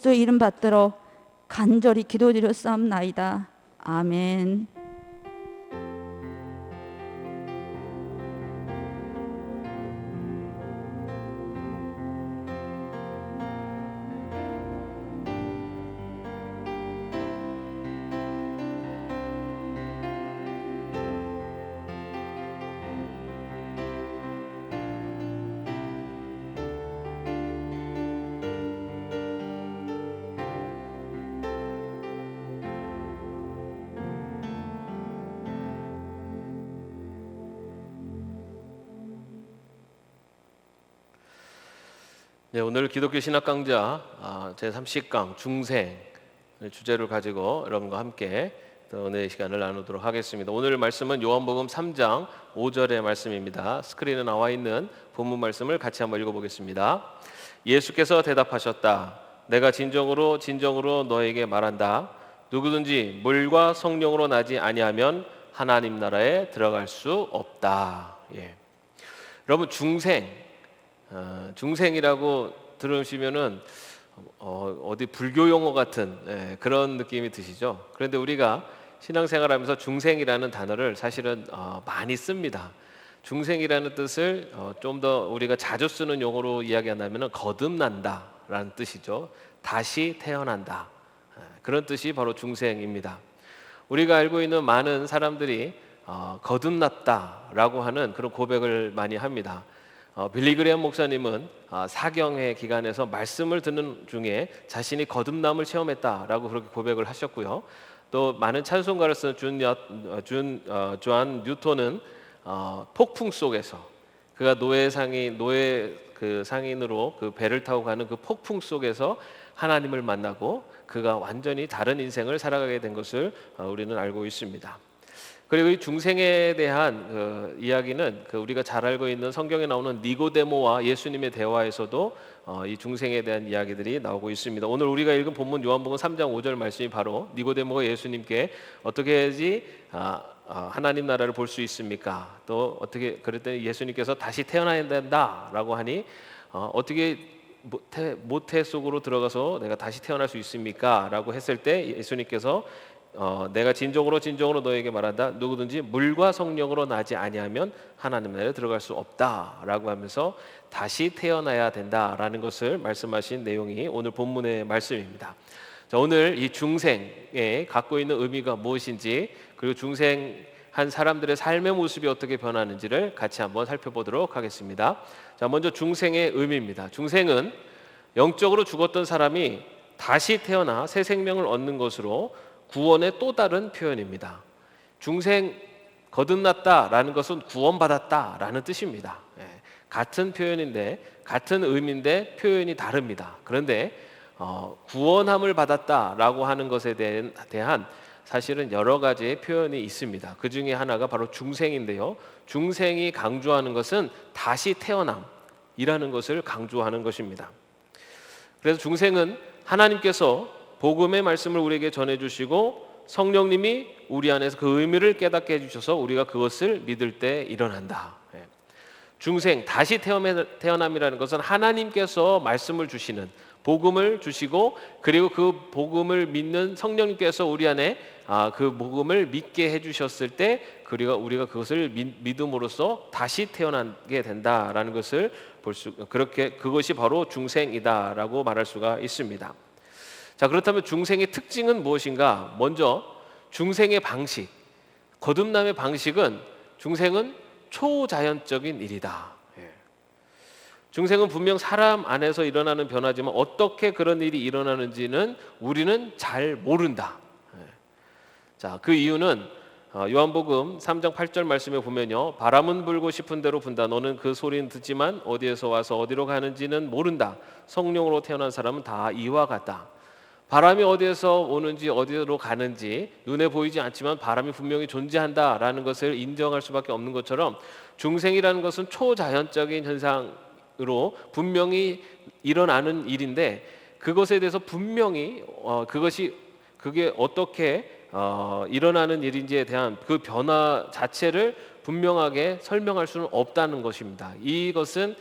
그리스도의 이름 받들어 간절히 기도드렸사옵나이다. 아멘. 네, 오늘 기독교 신학 강좌 제30강 중생 주제를 가지고 여러분과 함께 오늘 시간을 나누도록 하겠습니다. 오늘 말씀은 요한복음 3장 5절의 말씀입니다. 스크린에 나와 있는 본문 말씀을 같이 한번 읽어보겠습니다. 예수께서 대답하셨다. 내가 진정으로 너에게 말한다. 누구든지 물과 성령으로 나지 아니하면 하나님 나라에 들어갈 수 없다. 여러분, 중생이라고 들으시면은 어디 불교 용어 같은 그런 느낌이 드시죠. 그런데 우리가 신앙생활하면서 중생이라는 단어를 사실은 많이 씁니다. 중생이라는 뜻을 좀 더 우리가 자주 쓰는 용어로 이야기한다면 거듭난다라는 뜻이죠. 다시 태어난다. 그런 뜻이 바로 중생입니다. 우리가 알고 있는 많은 사람들이 거듭났다라고 하는 그런 고백을 많이 합니다. 빌리 그레엄 목사님은 사경회 기간에서 말씀을 듣는 중에 자신이 거듭남을 체험했다라고 그렇게 고백을 하셨고요. 또 많은 찬송가를 쓴 존 뉴턴은 폭풍 속에서 그가 노예 그 상인으로 그 배를 타고 가는 그 폭풍 속에서 하나님을 만나고 그가 완전히 다른 인생을 살아가게 된 것을 우리는 알고 있습니다. 그리고 이 중생에 대한 이야기는 우리가 잘 알고 있는 성경에 나오는 니고데모와 예수님의 대화에서도 이 중생에 대한 이야기들이 나오고 있습니다. 오늘 우리가 읽은 본문 요한복음 3장 5절 말씀이 바로 니고데모가 예수님께 어떻게 해야지 하나님 나라를 볼 수 있습니까? 또 어떻게 그랬더니 예수님께서 다시 태어나야 된다라고 하니 어떻게 모태 속으로 들어가서 내가 다시 태어날 수 있습니까? 라고 했을 때 예수님께서 내가 진정으로 너에게 말한다. 누구든지 물과 성령으로 나지 아니하면 하나님 나라에 들어갈 수 없다라고 하면서 다시 태어나야 된다라는 것을 말씀하신 내용이 오늘 본문의 말씀입니다. 자, 오늘 이 중생에 갖고 있는 의미가 무엇인지, 그리고 중생한 사람들의 삶의 모습이 어떻게 변하는지를 같이 한번 살펴보도록 하겠습니다. 자, 먼저 중생의 의미입니다. 중생은 영적으로 죽었던 사람이 다시 태어나 새 생명을 얻는 것으로 구원의 또 다른 표현입니다. 중생 거듭났다라는 것은 구원받았다라는 뜻입니다. 같은 표현인데 같은 의미인데 표현이 다릅니다. 그런데 구원함을 받았다라고 하는 것에 대한 사실은 여러 가지의 표현이 있습니다. 그 중에 하나가 바로 중생인데요. 중생이 강조하는 것은 다시 태어남이라는 것을 강조하는 것입니다. 그래서 중생은 하나님께서 복음의 말씀을 우리에게 전해주시고 성령님이 우리 안에서 그 의미를 깨닫게 해주셔서 우리가 그것을 믿을 때 일어난다. 중생, 다시 태어남이라는 것은 하나님께서 말씀을 주시는, 복음을 주시고, 그리고 그 복음을 믿는 성령님께서 우리 안에 그 복음을 믿게 해주셨을 때 우리가 그것을 믿음으로써 다시 태어나게 된다라는 것을 그것이 바로 중생이다라고 말할 수가 있습니다. 자, 그렇다면 중생의 특징은 무엇인가? 먼저 중생의 방식, 거듭남의 방식은 중생은 초자연적인 일이다. 중생은 분명 사람 안에서 일어나는 변화지만 어떻게 그런 일이 일어나는지는 우리는 잘 모른다. 자, 그 이유는 요한복음 3장 8절 말씀에 보면요, 바람은 불고 싶은 대로 분다. 너는 그 소리는 듣지만 어디에서 와서 어디로 가는지는 모른다. 성령으로 태어난 사람은 다 이와 같다. 바람이 어디에서 오는지 어디로 가는지 눈에 보이지 않지만 바람이 분명히 존재한다라는 것을 인정할 수밖에 없는 것처럼 중생이라는 것은 초자연적인 현상으로 분명히 일어나는 일인데, 그것에 대해서 분명히 그게 어떻게 일어나는 일인지에 대한 그 변화 자체를 분명하게 설명할 수는 없다는 것입니다. 이것은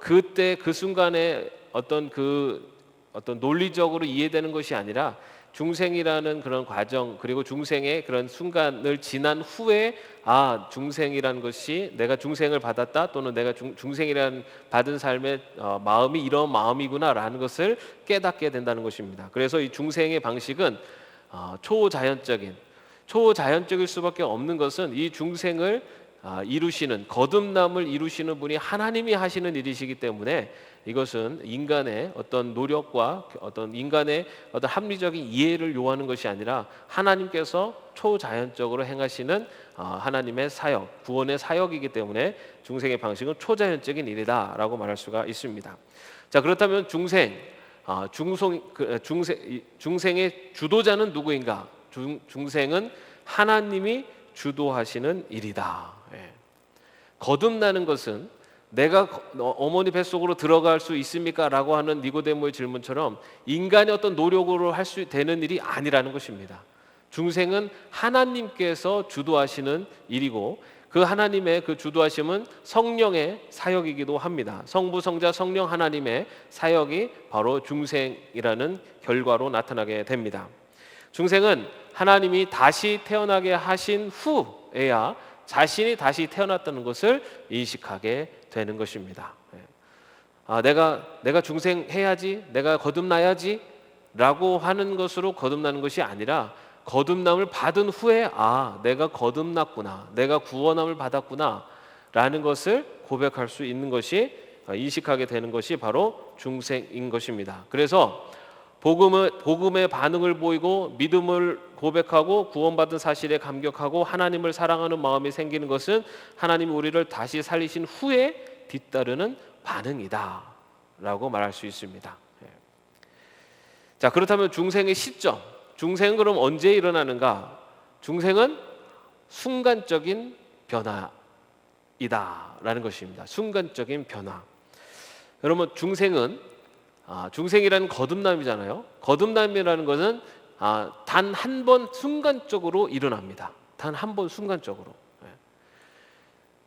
그때 그 순간에 어떤 그 어떤 논리적으로 이해되는 것이 아니라 중생이라는 그런 과정, 그리고 중생의 그런 순간을 지난 후에 중생이라는 것이 내가 중생을 받았다, 또는 내가 중생이라는 받은 삶의 마음이 이런 마음이구나라는 것을 깨닫게 된다는 것입니다. 그래서 이 중생의 방식은 초자연적일 수밖에 없는 것은 이 중생을 이루시는, 거듭남을 이루시는 분이 하나님이 하시는 일이시기 때문에 이것은 인간의 어떤 노력과 어떤 인간의 어떤 합리적인 이해를 요하는 것이 아니라 하나님께서 초자연적으로 행하시는 하나님의 사역, 구원의 사역이기 때문에 중생의 방식은 초자연적인 일이다라고 말할 수가 있습니다. 자, 그렇다면 중생의 주도자는 누구인가? 중생은 하나님이 주도하시는 일이다. 거듭나는 것은 내가 어머니 뱃속으로 들어갈 수 있습니까? 라고 하는 니고데모의 질문처럼 인간의 어떤 노력으로 할 수 되는 일이 아니라는 것입니다. 중생은 하나님께서 주도하시는 일이고, 그 하나님의 그 주도하심은 성령의 사역이기도 합니다. 성부, 성자, 성령 하나님의 사역이 바로 중생이라는 결과로 나타나게 됩니다. 중생은 하나님이 다시 태어나게 하신 후에야 자신이 다시 태어났다는 것을 인식하게 되는 것입니다. 내가 중생해야지, 내가 거듭나야지 라고 하는 것으로 거듭나는 것이 아니라, 거듭남을 받은 후에 내가 거듭났구나, 내가 구원함을 받았구나 라는 것을 고백할 수 있는 것이, 인식하게 되는 것이 바로 중생인 것입니다. 그래서 복음의 반응을 보이고 믿음을 고백하고 구원받은 사실에 감격하고 하나님을 사랑하는 마음이 생기는 것은 하나님이 우리를 다시 살리신 후에 뒤따르는 반응이다 라고 말할 수 있습니다. 자, 그렇다면 중생의 시점, 중생은 그럼 언제 일어나는가? 중생은 순간적인 변화이다 라는 것입니다. 순간적인 변화. 여러분, 중생이라는 거듭남이잖아요. 거듭남이라는 것은 단 한 번 순간적으로 일어납니다. 단 한 번 순간적으로.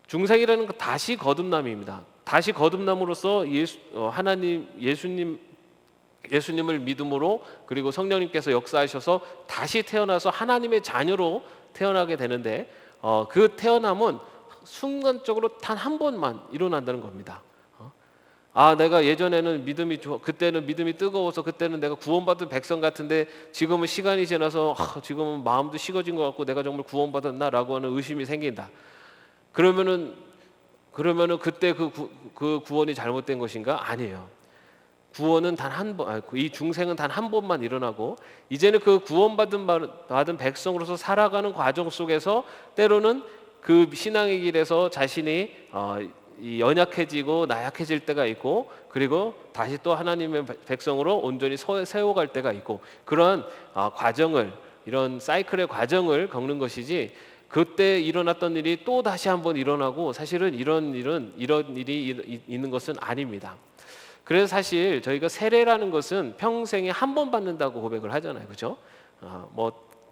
중생이라는 건 다시 거듭남입니다. 다시 거듭남으로써 예수님을 믿음으로, 그리고 성령님께서 역사하셔서 다시 태어나서 하나님의 자녀로 태어나게 되는데, 그 태어남은 순간적으로 단 한 번만 일어난다는 겁니다. 내가 예전에는 그때는 믿음이 뜨거워서 그때는 내가 구원받은 백성 같은데 지금은 시간이 지나서 지금은 마음도 식어진 것 같고 내가 정말 구원받았나라고 하는 의심이 생긴다. 그러면은 그때 그 구원이 잘못된 것인가? 아니에요. 구원은 단 한 번, 이 중생은 단 한 번만 일어나고, 이제는 그 구원받은 백성으로서 살아가는 과정 속에서 때로는 그 신앙의 길에서 자신이 연약해지고 나약해질 때가 있고, 그리고 다시 또 하나님의 백성으로 온전히 세워갈 때가 있고, 그런 과정을, 이런 사이클의 과정을 겪는 것이지, 그때 일어났던 일이 또 다시 한번 일어나고 사실은 이런 일이 있는 것은 아닙니다. 그래서 사실 저희가 세례라는 것은 평생에 한 번 받는다고 고백을 하잖아요, 그렇죠?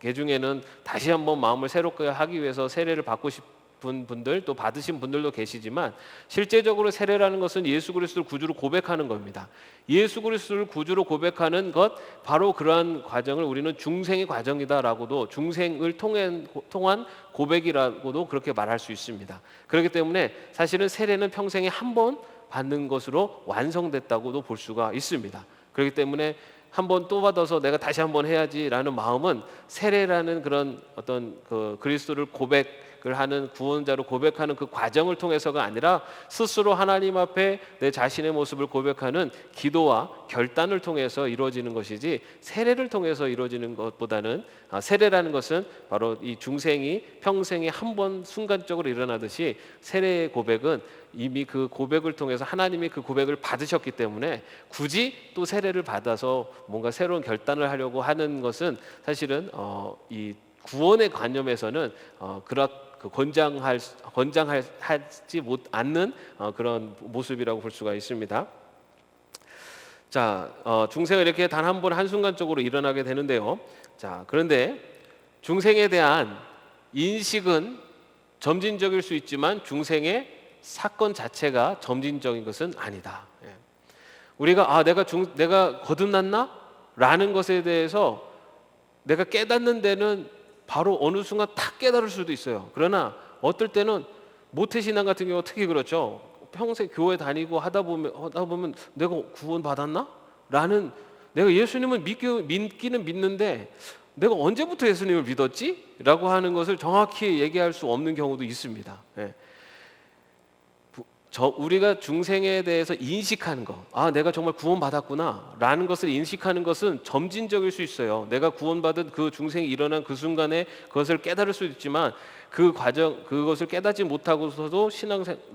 그 중에는 다시 한번 마음을 새롭게 하기 위해서 세례를 받고 싶은 분들, 또 받으신 분들도 계시지만, 실제적으로 세례라는 것은 예수 그리스도를 구주로 고백하는 겁니다. 예수 그리스도를 구주로 고백하는 것, 바로 그러한 과정을 우리는 중생의 과정이다라고도, 중생을 통한 고백이라고도 그렇게 말할 수 있습니다. 그렇기 때문에 사실은 세례는 평생에 한 번 받는 것으로 완성됐다고도 볼 수가 있습니다. 그렇기 때문에 한 번 또 받아서 내가 다시 한번 해야지라는 마음은, 세례라는 그런 어떤 그 그리스도를 고백을 하는, 구원자로 고백하는 그 과정을 통해서가 아니라, 스스로 하나님 앞에 내 자신의 모습을 고백하는 기도와 결단을 통해서 이루어지는 것이지, 세례를 통해서 이루어지는 것보다는, 세례라는 것은 바로 이 중생이 평생에 한 번 순간적으로 일어나듯이, 세례의 고백은 이미 그 고백을 통해서 하나님이 그 고백을 받으셨기 때문에 굳이 또 세례를 받아서 뭔가 새로운 결단을 하려고 하는 것은 사실은 이 구원의 관념에서는 권장하지 않는 그런 모습이라고 볼 수가 있습니다. 자, 중생은 이렇게 단 한 번 한순간적으로 일어나게 되는데요. 자, 그런데 중생에 대한 인식은 점진적일 수 있지만 중생의 사건 자체가 점진적인 것은 아니다. 우리가 내가 거듭났나? 라는 것에 대해서 내가 깨닫는 데는 바로 어느 순간 탁 깨달을 수도 있어요. 그러나 어떨 때는 모태신앙 같은 경우 특히 그렇죠. 평생 교회 다니고 하다 보면 내가 구원 받았나? 라는, 내가 예수님을 믿기는 믿는데 내가 언제부터 예수님을 믿었지? 라고 하는 것을 정확히 얘기할 수 없는 경우도 있습니다. 예. 우리가 중생에 대해서 인식하는 거, 내가 정말 구원받았구나 라는 것을 인식하는 것은 점진적일 수 있어요. 내가 구원받은 그 중생이 일어난 그 순간에 그것을 깨달을 수 있지만 그것을 깨닫지 못하고서도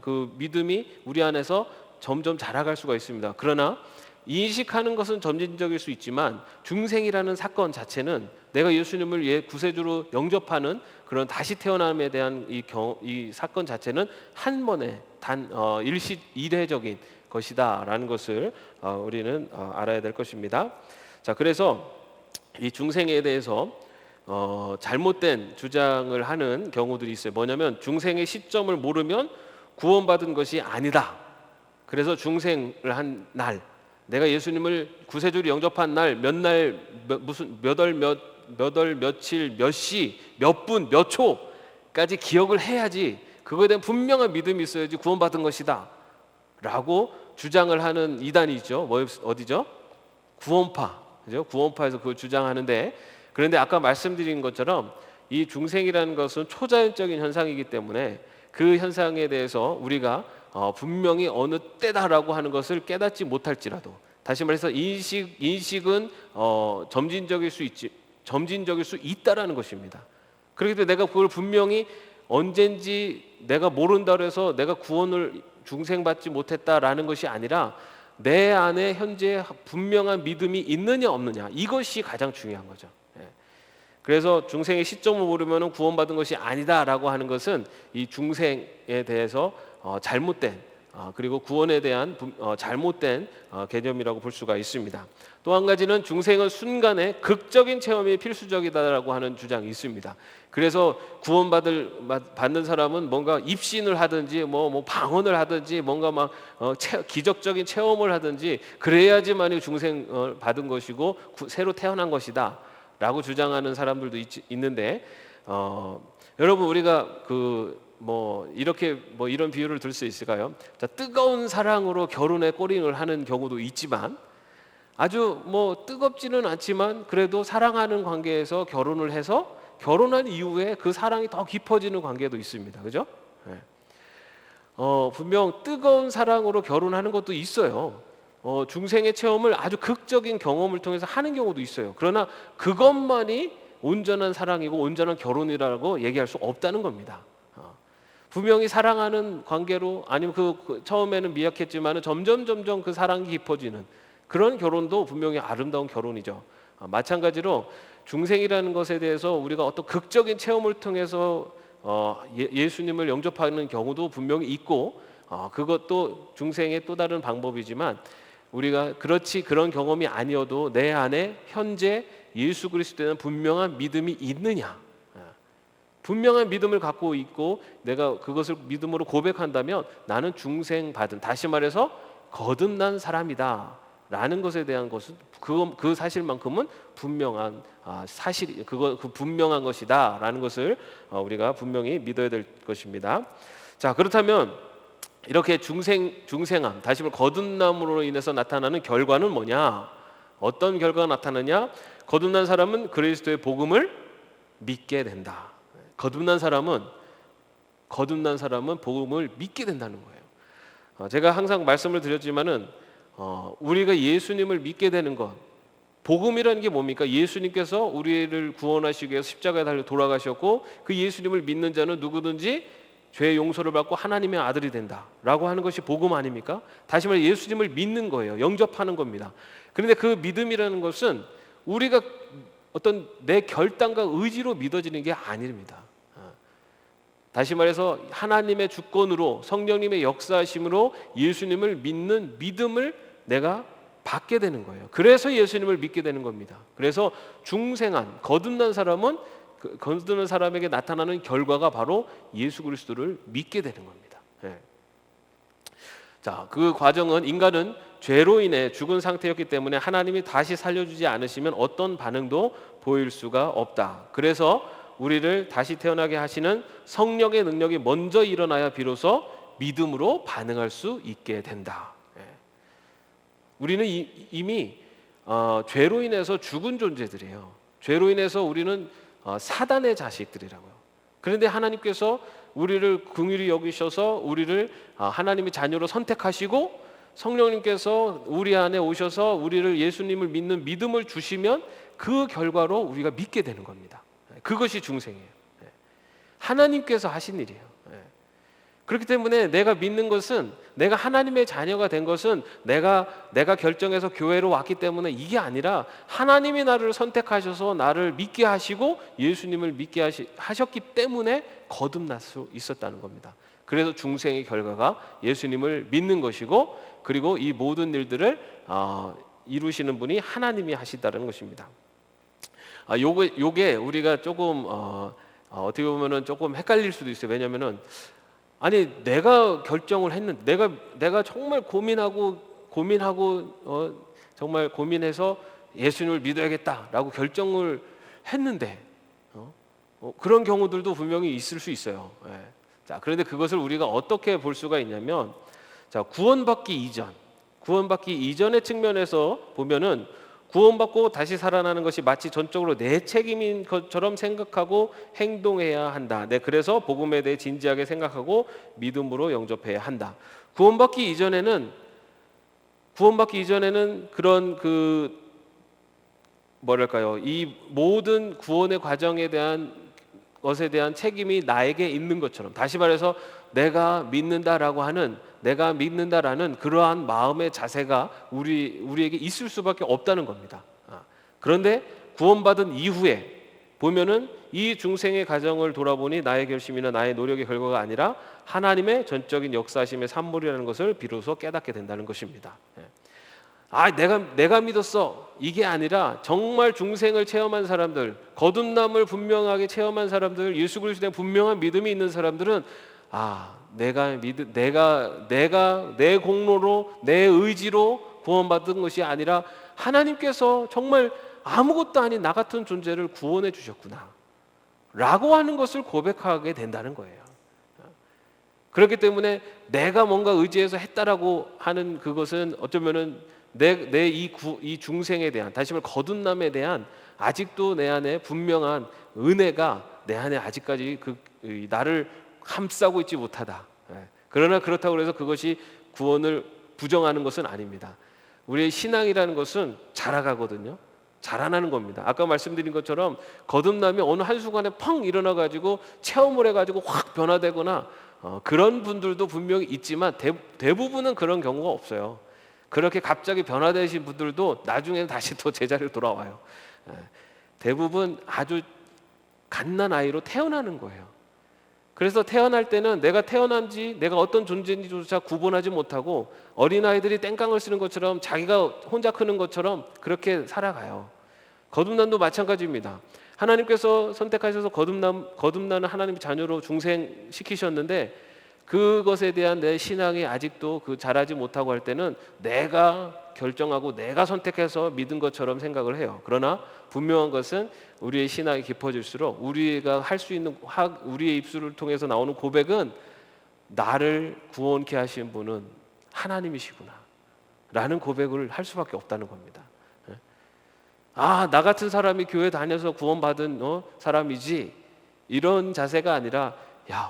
그 믿음이 우리 안에서 점점 자라갈 수가 있습니다. 그러나 인식하는 것은 점진적일 수 있지만 중생이라는 사건 자체는 내가 예수님을 구세주로 영접하는 그런 다시 태어남에 대한 이 사건 자체는 한 번에 일회적인 것이다라는 것을 우리는 알아야 될 것입니다. 자, 그래서 이 중생에 대해서 잘못된 주장을 하는 경우들이 있어요. 뭐냐면 중생의 시점을 모르면 구원받은 것이 아니다. 그래서 중생을 한 날, 내가 예수님을 구세주로 영접한 날, 무슨 몇 월, 며칠, 몇 시, 몇 분, 몇 초까지 기억을 해야지, 그거에 대한 분명한 믿음이 있어야지 구원받은 것이다 라고 주장을 하는 이단이 있죠. 어디죠? 구원파, 그죠? 구원파에서 그걸 주장하는데, 그런데 아까 말씀드린 것처럼 이 중생이라는 것은 초자연적인 현상이기 때문에 그 현상에 대해서 우리가 분명히 어느 때다라고 하는 것을 깨닫지 못할지라도, 다시 말해서 인식은 점진적일 수 있다라는 것입니다. 그렇기 때문에 내가 그걸 분명히 언젠지 내가 모른다 해서 내가 구원을 중생받지 못했다라는 것이 아니라 내 안에 현재 분명한 믿음이 있느냐 없느냐, 이것이 가장 중요한 거죠. 그래서 중생의 시점을 모르면 구원받은 것이 아니다라고 하는 것은 이 중생에 대해서 잘못된, 그리고 구원에 대한 잘못된 개념이라고 볼 수가 있습니다. 또 한 가지는 중생은 순간에 극적인 체험이 필수적이다라고 하는 주장이 있습니다. 그래서 받는 사람은 뭔가 입신을 하든지 뭐 방언을 하든지 뭔가 막 기적적인 체험을 하든지 그래야지만이 중생을 받은 것이고 새로 태어난 것이다 라고 주장하는 사람들도 있는데, 여러분 우리가 이런 비유를 들 수 있을까요? 자, 뜨거운 사랑으로 결혼에 골인을 하는 경우도 있지만, 아주 뜨겁지는 않지만 그래도 사랑하는 관계에서 결혼을 해서 결혼한 이후에 그 사랑이 더 깊어지는 관계도 있습니다. 그죠? 네. 분명 뜨거운 사랑으로 결혼하는 것도 있어요. 중생의 체험을 아주 극적인 경험을 통해서 하는 경우도 있어요. 그러나 그것만이 온전한 사랑이고 온전한 결혼이라고 얘기할 수 없다는 겁니다. 분명히 사랑하는 관계로, 아니면 처음에는 미약했지만 점점 그 사랑이 깊어지는 그런 결혼도 분명히 아름다운 결혼이죠. 마찬가지로 중생이라는 것에 대해서 우리가 어떤 극적인 체험을 통해서 예수님을 영접하는 경우도 분명히 있고, 그것도 중생의 또 다른 방법이지만, 우리가 그런 경험이 아니어도 내 안에 현재 예수 그리스도에 대한 분명한 믿음이 있느냐, 분명한 믿음을 갖고 있고 내가 그것을 믿음으로 고백한다면 나는 중생받은, 다시 말해서 거듭난 사람이다 라는 것에 대한 것은 그 사실만큼은 분명한 분명한 것이다 라는 것을 우리가 분명히 믿어야 될 것입니다. 자, 그렇다면 이렇게 중생함, 다시 말해 거듭남으로 인해서 나타나는 결과는 뭐냐? 어떤 결과가 나타나냐? 거듭난 사람은 그리스도의 복음을 믿게 된다. 거듭난 사람은 복음을 믿게 된다는 거예요. 제가 항상 말씀을 드렸지만은 우리가 예수님을 믿게 되는 것, 복음이라는 게 뭡니까? 예수님께서 우리를 구원하시기 위해서 십자가에 달려 돌아가셨고, 그 예수님을 믿는 자는 누구든지 죄의 용서를 받고 하나님의 아들이 된다라고 하는 것이 복음 아닙니까? 다시 말해 예수님을 믿는 거예요. 영접하는 겁니다. 그런데 그 믿음이라는 것은 우리가 어떤 내 결단과 의지로 믿어지는 게 아닙니다. 다시 말해서 하나님의 주권으로, 성령님의 역사하심으로 예수님을 믿는 믿음을 내가 받게 되는 거예요. 그래서 예수님을 믿게 되는 겁니다. 그래서 중생한, 거듭난 사람은 거듭난 사람에게 나타나는 결과가 바로 예수 그리스도를 믿게 되는 겁니다. 자, 그 과정은 인간은 죄로 인해 죽은 상태였기 때문에 하나님이 다시 살려주지 않으시면 어떤 반응도 보일 수가 없다. 그래서 우리를 다시 태어나게 하시는 성령의 능력이 먼저 일어나야 비로소 믿음으로 반응할 수 있게 된다. 우리는 이미 죄로 인해서 죽은 존재들이에요. 죄로 인해서 우리는 사단의 자식들이라고요. 그런데 하나님께서 우리를 긍휼히 여기셔서 우리를 하나님의 자녀로 선택하시고 성령님께서 우리 안에 오셔서 우리를 예수님을 믿는 믿음을 주시면 그 결과로 우리가 믿게 되는 겁니다. 그것이 중생이에요. 하나님께서 하신 일이에요. 그렇기 때문에 내가 믿는 것은, 내가 하나님의 자녀가 된 것은 내가 결정해서 교회로 왔기 때문에 이게 아니라 하나님이 나를 선택하셔서 나를 믿게 하시고 예수님을 믿게 하셨기 때문에 거듭날 수 있었다는 겁니다. 그래서 중생의 결과가 예수님을 믿는 것이고, 그리고 이 모든 일들을 이루시는 분이 하나님이 하시다는 것입니다. 요게 우리가 조금 어떻게 보면은 조금 헷갈릴 수도 있어요. 왜냐면은 아니 내가 결정을 했는데 내가 정말 고민하고 정말 고민해서 예수님을 믿어야겠다라고 결정을 했는데 그런 경우들도 분명히 있을 수 있어요. 자, 그런데 그것을 우리가 어떻게 볼 수가 있냐면, 자, 구원받기 이전의 측면에서 보면은 구원받고 다시 살아나는 것이 마치 전적으로 내 책임인 것처럼 생각하고 행동해야 한다. 그래서 복음에 대해 진지하게 생각하고 믿음으로 영접해야 한다. 구원받기 이전에는 그런 이 모든 구원의 과정에 대한 것에 대한 책임이 나에게 있는 것처럼, 다시 말해서 내가 믿는다라는 그러한 마음의 자세가 우리에게 있을 수밖에 없다는 겁니다. 그런데 구원받은 이후에 보면은 이 중생의 가정을 돌아보니 나의 결심이나 나의 노력의 결과가 아니라 하나님의 전적인 역사하심의 산물이라는 것을 비로소 깨닫게 된다는 것입니다. 내가 믿었어, 이게 아니라 정말 중생을 체험한 사람들, 거듭남을 분명하게 체험한 사람들, 예수 그리스도에 대한 분명한 믿음이 있는 사람들은 내가 내 공로로, 내 의지로 구원받은 것이 아니라 하나님께서 정말 아무것도 아닌 나 같은 존재를 구원해 주셨구나 라고 하는 것을 고백하게 된다는 거예요. 그렇기 때문에 내가 뭔가 의지해서 했다라고 하는 그것은 어쩌면은 이 중생에 대한, 다시 말해 거듭남에 대한 아직도 내 안에 분명한 은혜가 내 안에 아직까지 나를 감싸고 있지 못하다. 그러나 그렇다고 해서 그것이 구원을 부정하는 것은 아닙니다. 우리의 신앙이라는 것은 자라가거든요. 자라나는 겁니다. 아까 말씀드린 것처럼 거듭남이 어느 한순간에 펑 일어나가지고 체험을 해가지고 확 변화되거나 그런 분들도 분명히 있지만 대부분은 그런 경우가 없어요. 그렇게 갑자기 변화되신 분들도 나중에는 다시 또 제자리로 돌아와요. 대부분 아주 갓난 아이로 태어나는 거예요. 그래서 태어날 때는 내가 어떤 존재인지조차 구분하지 못하고 어린아이들이 땡깡을 쓰는 것처럼 자기가 혼자 크는 것처럼 그렇게 살아가요. 거듭남도 마찬가지입니다. 하나님께서 선택하셔서 거듭나는 하나님의 자녀로 중생시키셨는데 그것에 대한 내 신앙이 아직도 자라지 못하고 할 때는 내가 결정하고 내가 선택해서 믿은 것처럼 생각을 해요. 그러나 분명한 것은 우리의 신앙이 깊어질수록 우리가 할 수 있는 우리의 입술을 통해서 나오는 고백은 나를 구원케 하신 분은 하나님이시구나 라는 고백을 할 수밖에 없다는 겁니다. 나 같은 사람이 교회 다녀서 구원받은 사람이지, 이런 자세가 아니라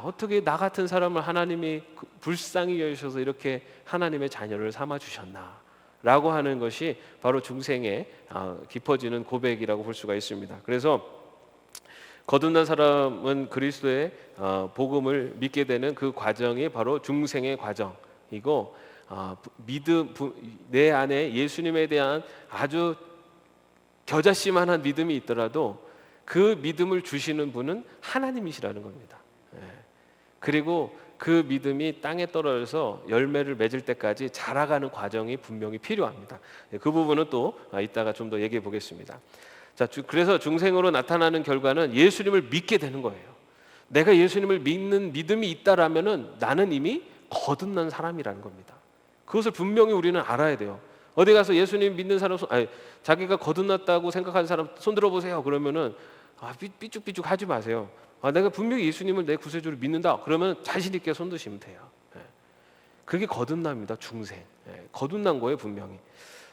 어떻게 나 같은 사람을 하나님이 불쌍히 여기셔서 이렇게 하나님의 자녀를 삼아 주셨나 라고 하는 것이 바로 중생의 깊어지는 고백이라고 볼 수가 있습니다. 그래서 거듭난 사람은 그리스도의 복음을 믿게 되는 그 과정이 바로 중생의 과정이고, 내 안에 예수님에 대한 아주 겨자씨만한 믿음이 있더라도 그 믿음을 주시는 분은 하나님이시라는 겁니다. 그리고 그 믿음이 땅에 떨어져서 열매를 맺을 때까지 자라가는 과정이 분명히 필요합니다. 그 부분은 또 이따가 좀 더 얘기해 보겠습니다. 자, 그래서 중생으로 나타나는 결과는 예수님을 믿게 되는 거예요. 내가 예수님을 믿는 믿음이 있다라면은 나는 이미 거듭난 사람이라는 겁니다. 그것을 분명히 우리는 알아야 돼요. 어디 가서 예수님 믿는 사람 자기가 거듭났다고 생각하는 사람 손 들어보세요. 그러면은 삐죽삐죽 하지 마세요. 내가 분명히 예수님을 내 구세주로 믿는다. 그러면 자신 있게 손 드시면 돼요. 그게 거듭납니다. 중생. 거듭난 거예요, 분명히.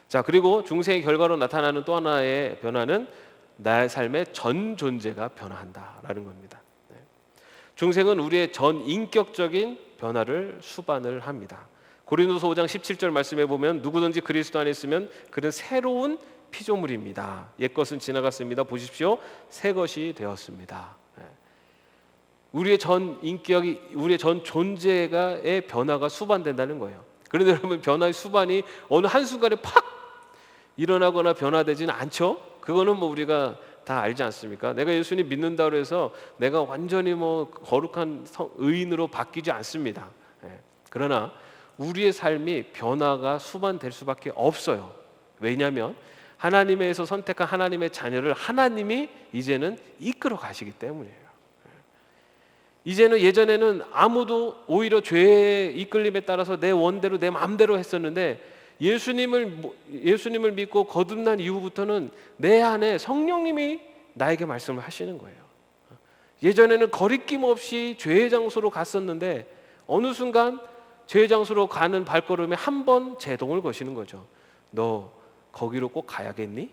자, 그리고 중생의 결과로 나타나는 또 하나의 변화는 나의 삶의 전 존재가 변화한다라는 겁니다. 중생은 우리의 전 인격적인 변화를 수반을 합니다. 고린도서 5장 17절 말씀에 보면 누구든지 그리스도 안에 있으면 그는 새로운 피조물입니다. 옛것은 지나갔습니다. 보십시오. 새 것이 되었습니다. 우리의 전 인격이, 우리의 전 존재가의 변화가 수반된다는 거예요. 그런데 여러분, 변화의 수반이 어느 한순간에 팍 일어나거나 변화되지는 않죠. 그거는 뭐 우리가 다 알지 않습니까? 내가 예수님 믿는다고 해서 내가 완전히 뭐 거룩한 의인으로 바뀌지 않습니다. 그러나 우리의 삶이 변화가 수반될 수밖에 없어요. 왜냐하면 하나님에서 선택한 하나님의 자녀를 하나님이 이제는 이끌어 가시기 때문이에요. 이제는 예전에는 아무도 오히려 죄의 이끌림에 따라서 내 원대로 내 마음대로 했었는데 예수님을 믿고 거듭난 이후부터는 내 안에 성령님이 나에게 말씀을 하시는 거예요. 예전에는 거리낌 없이 죄의 장소로 갔었는데 어느 순간 죄의 장소로 가는 발걸음에 한 번 제동을 거시는 거죠. 너 거기로 꼭 가야겠니?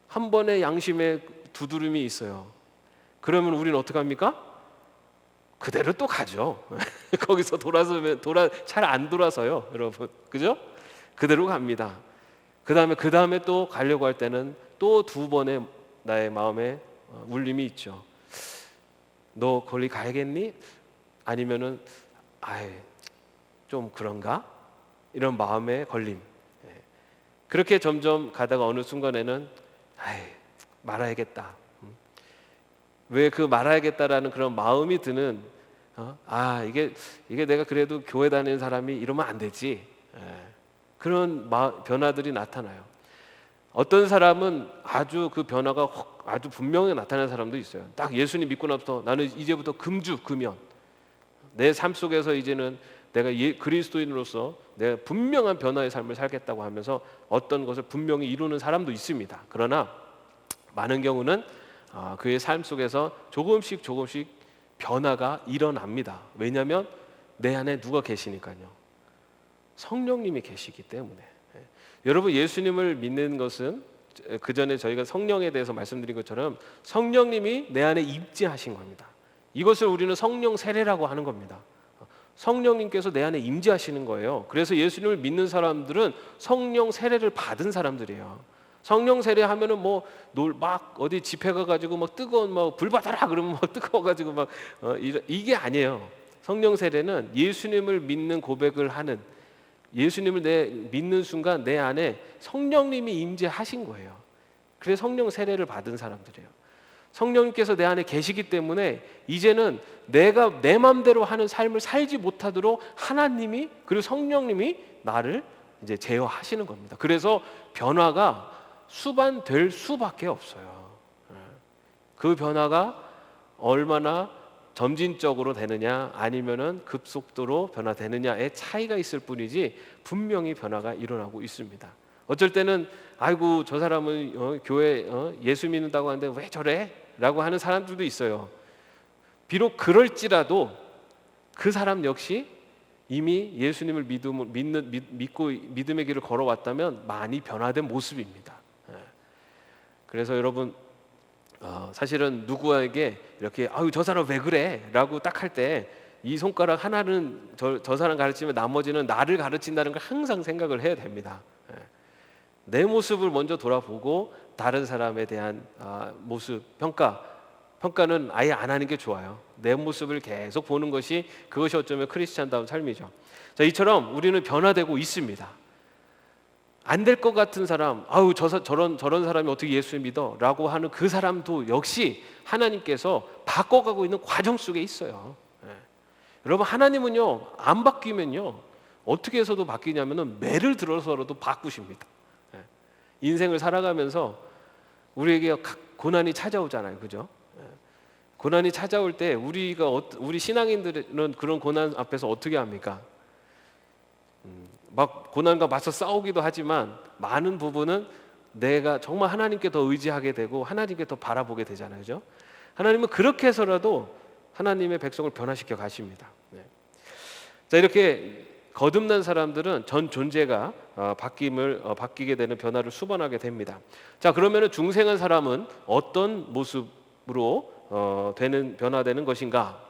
한 번의 양심의 두드림이 있어요. 그러면 우리는 어떻게 합니까? 그대로 또 가죠. 거기서 잘 안 돌아서요, 여러분. 그죠? 그대로 갑니다. 그 다음에 또 가려고 할 때는 또 두 번의 나의 마음에 울림이 있죠. 너 거기 가야겠니? 아니면은 좀 그런가? 이런 마음의 걸림. 그렇게 점점 가다가 어느 순간에는 말아야겠다. 왜 그 말아야겠다라는 그런 마음이 드는 이게 내가 그래도 교회 다니는 사람이 이러면 안 되지. 그런 변화들이 나타나요. 어떤 사람은 아주 그 변화가 아주 분명히 나타나는 사람도 있어요. 딱 예수님 믿고 나부터 나는 이제부터 금연. 내 삶 속에서 이제는 내가 그리스도인으로서 내가 분명한 변화의 삶을 살겠다고 하면서 어떤 것을 분명히 이루는 사람도 있습니다. 그러나 많은 경우는 그의 삶 속에서 조금씩 변화가 일어납니다. 왜냐하면 내 안에 누가 계시니까요. 성령님이 계시기 때문에. 여러분, 예수님을 믿는 것은 그 전에 저희가 성령에 대해서 말씀드린 것처럼 성령님이 내 안에 임재하신 겁니다. 이것을 우리는 성령 세례라고 하는 겁니다. 성령님께서 내 안에 임재하시는 거예요. 그래서 예수님을 믿는 사람들은 성령 세례를 받은 사람들이에요. 성령 세례하면은 막 어디 집회 가가지고 막 뜨거운 불 받아라 그러면 막 뜨거워가지고 이게 아니에요. 성령 세례는 예수님을 믿는 고백을 하는, 예수님을 믿는 순간 내 안에 성령님이 임재하신 거예요. 그래서 성령 세례를 받은 사람들이에요. 성령님께서 내 안에 계시기 때문에 이제는 내가 내 마음대로 하는 삶을 살지 못하도록 하나님이 그리고 성령님이 나를 이제 제어하시는 겁니다. 그래서 변화가 수반될 수밖에 없어요. 그 변화가 얼마나 점진적으로 되느냐 아니면은 급속도로 변화되느냐의 차이가 있을 뿐이지 분명히 변화가 일어나고 있습니다. 어쩔 때는 저 사람은 교회 예수 믿는다고 하는데 왜 저래? 라고 하는 사람들도 있어요. 비록 그럴지라도 그 사람 역시 이미 예수님을 믿고 믿음의 길을 걸어왔다면 많이 변화된 모습입니다. 그래서 여러분, 사실은 누구에게 이렇게 저 사람 왜 그래? 라고 딱 할 때 이 손가락 하나는 저 사람 가르치면 나머지는 나를 가르친다는 걸 항상 생각을 해야 됩니다. 내 모습을 먼저 돌아보고 다른 사람에 대한 모습 평가는 아예 안 하는 게 좋아요. 내 모습을 계속 보는 것이 그것이 어쩌면 크리스찬다운 삶이죠. 자, 이처럼 우리는 변화되고 있습니다. 안 될 것 같은 사람, 저런 사람이 어떻게 예수를 믿어? 라고 하는 그 사람도 역시 하나님께서 바꿔가고 있는 과정 속에 있어요. 여러분, 하나님은요, 안 바뀌면요, 어떻게 해서도 바뀌냐면은 매를 들어서라도 바꾸십니다. 인생을 살아가면서 우리에게 고난이 찾아오잖아요. 그죠? 고난이 찾아올 때 우리 신앙인들은 그런 고난 앞에서 어떻게 합니까? 막 고난과 맞서 싸우기도 하지만 많은 부분은 내가 정말 하나님께 더 의지하게 되고 하나님께 더 바라보게 되잖아요. 그죠? 하나님은 그렇게 해서라도 하나님의 백성을 변화시켜 가십니다. 네. 자, 이렇게 거듭난 사람들은 전 존재가 바뀌게 되는 변화를 수반하게 됩니다. 자, 그러면은 중생한 사람은 어떤 모습으로 변화되는 것인가?